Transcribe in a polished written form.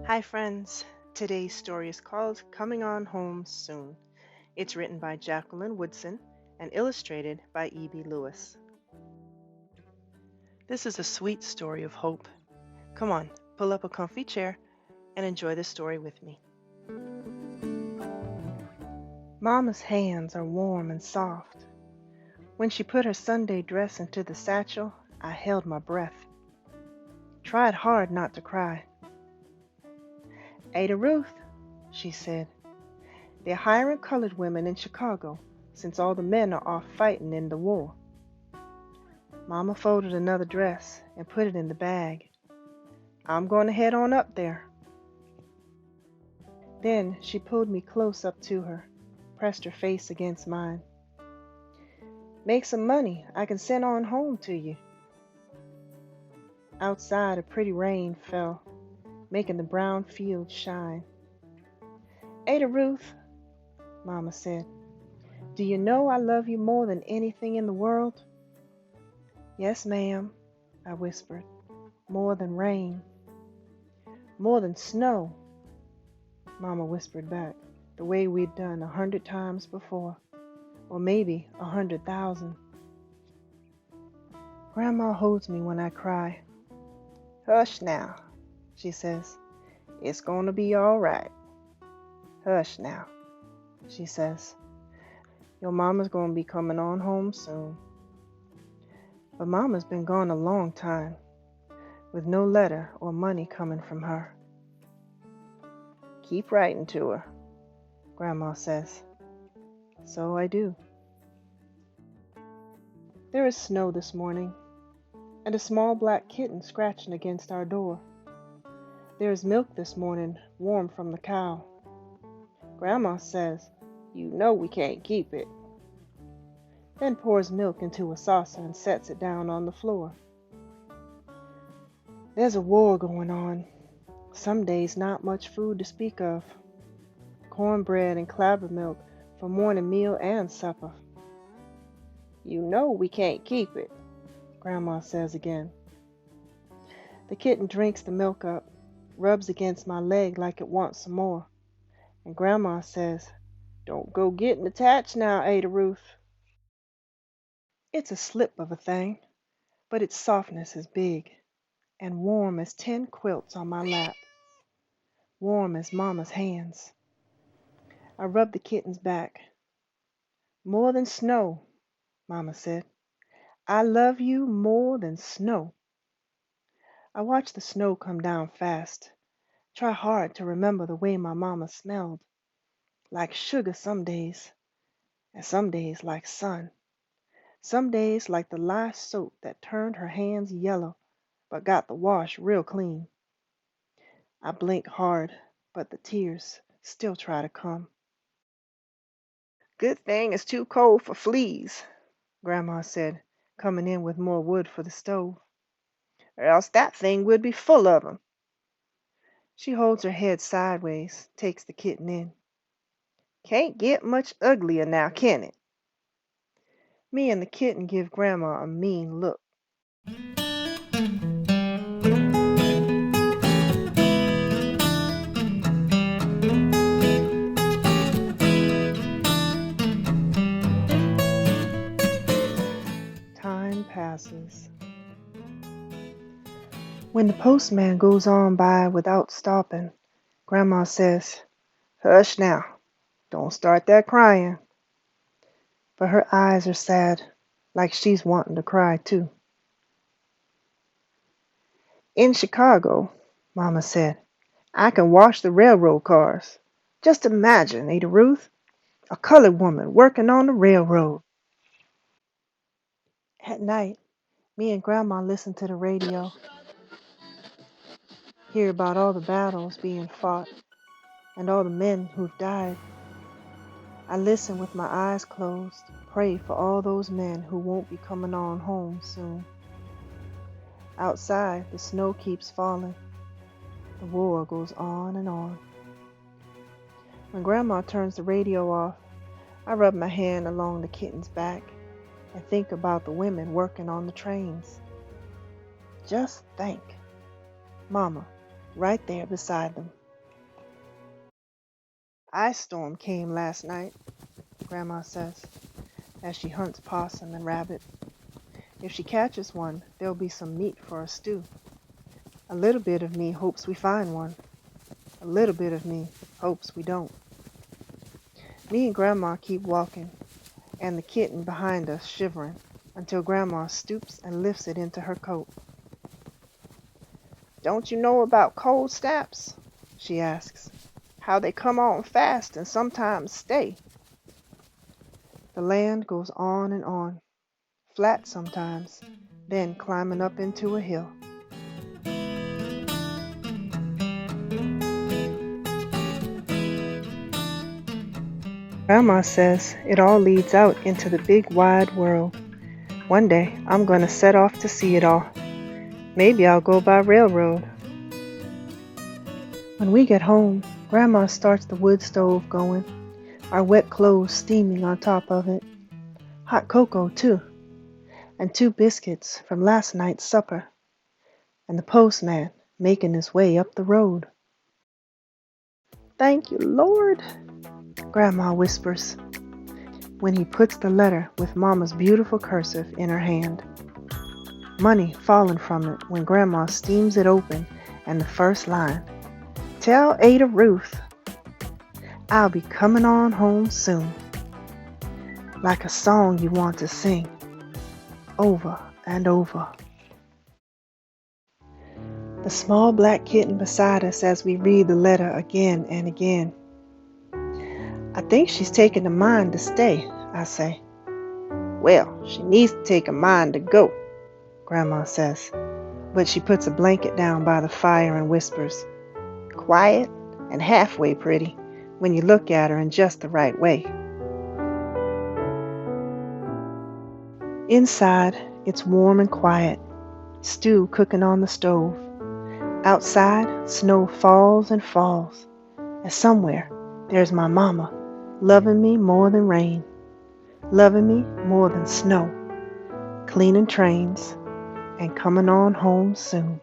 Hi, friends. Today's story is called Coming On Home Soon. It's written by Jacqueline Woodson and illustrated by E.B. Lewis. This is a sweet story of hope. Come on, pull up a comfy chair and enjoy the story with me. Mama's hands are warm and soft. When she put her Sunday dress into the satchel, I held my breath. Tried hard not to cry. Ada Ruth, she said. They're hiring colored women in Chicago since all the men are off fighting in the war. Mama folded another dress and put it in the bag. I'm going to head on up there. Then she pulled me close up to her, pressed her face against mine. Make some money I can send on home to you. Outside, a pretty rain fell, making the brown fields shine. Ada Ruth, Mama said, do you know I love you more than anything in the world? Yes, ma'am, I whispered. More than rain. More than snow, Mama whispered back, the way we'd done 100 times before, or maybe 100,000. Grandma holds me when I cry. Hush now, she says. It's going to be all right. Hush now, she says. Your mama's going to be coming on home soon. But Mama's been gone a long time, with no letter or money coming from her. Keep writing to her, Grandma says. So I do. There is snow this morning, and a small black kitten scratching against our door. There is milk this morning, warm from the cow. Grandma says, you know we can't keep it. Then pours milk into a saucer and sets it down on the floor. There's a war going on. Some days not much food to speak of. Cornbread and clabber milk for morning meal and supper. You know we can't keep it, Grandma says again. The kitten drinks the milk up, rubs against my leg like it wants some more, and Grandma says, don't go getting attached now, Ada Ruth. It's a slip of a thing, but its softness is big, and warm as 10 quilts on my lap, warm as Mama's hands. I rubbed the kitten's back. More than snow, Mama said. I love you more than snow. I watch the snow come down fast. Try hard to remember the way my mama smelled. Like sugar some days, and some days like sun. Some days like the lye soap that turned her hands yellow, but got the wash real clean. I blink hard, but the tears still try to come. Good thing it's too cold for fleas, Grandma said, coming in with more wood for the stove. Or else that thing would be full of 'em. She holds her head sideways, takes the kitten in. Can't get much uglier now, can it? Me and the kitten give Grandma a mean look. Time passes. When the postman goes on by without stopping, Grandma says, Hush now, don't start that crying. But her eyes are sad, like she's wanting to cry too. In Chicago, Mama said, I can wash the railroad cars. Just imagine, Ada Ruth, a colored woman working on the railroad. At night, me and Grandma listen to the radio, hear about all the battles being fought and all the men who've died. I listen with my eyes closed, pray for all those men who won't be coming on home soon. Outside, the snow keeps falling. The war goes on and on. When Grandma turns the radio off, I rub my hand along the kitten's back and think about the women working on the trains. Just think, Mama, right there beside them. Ice storm came last night, Grandma says, as she hunts possum and rabbit. If she catches one, there'll be some meat for a stew. A little bit of me hopes we find one. A little bit of me hopes we don't. Me and Grandma keep walking, and the kitten behind us shivering, until Grandma stoops and lifts it into her coat. "Don't you know about cold snaps?" she asks. "How they come on fast and sometimes stay." The land goes on, flat sometimes, then climbing up into a hill. Grandma says it all leads out into the big wide world. One day I'm going to set off to see it all. Maybe I'll go by railroad. When we get home, Grandma starts the wood stove going, our wet clothes steaming on top of it. Hot cocoa, too, and 2 biscuits from last night's supper, and the postman making his way up the road. "Thank you, Lord," Grandma whispers, when he puts the letter with Mama's beautiful cursive in her hand. Money falling from it when Grandma steams it open, and the first line, "Tell Ada Ruth I'll be coming on home soon." Like a song you want to sing over and over. The small black kitten beside us as we read the letter again and again. "I think she's taken a mind to stay," I say. "Well, she needs to take a mind to go," Grandma says, but she puts a blanket down by the fire and whispers, "Quiet and halfway pretty when you look at her in just the right way." Inside, it's warm and quiet, stew cooking on the stove. Outside, snow falls and falls, and somewhere there's my mama, loving me more than rain, loving me more than snow, cleaning trains, and coming on home soon.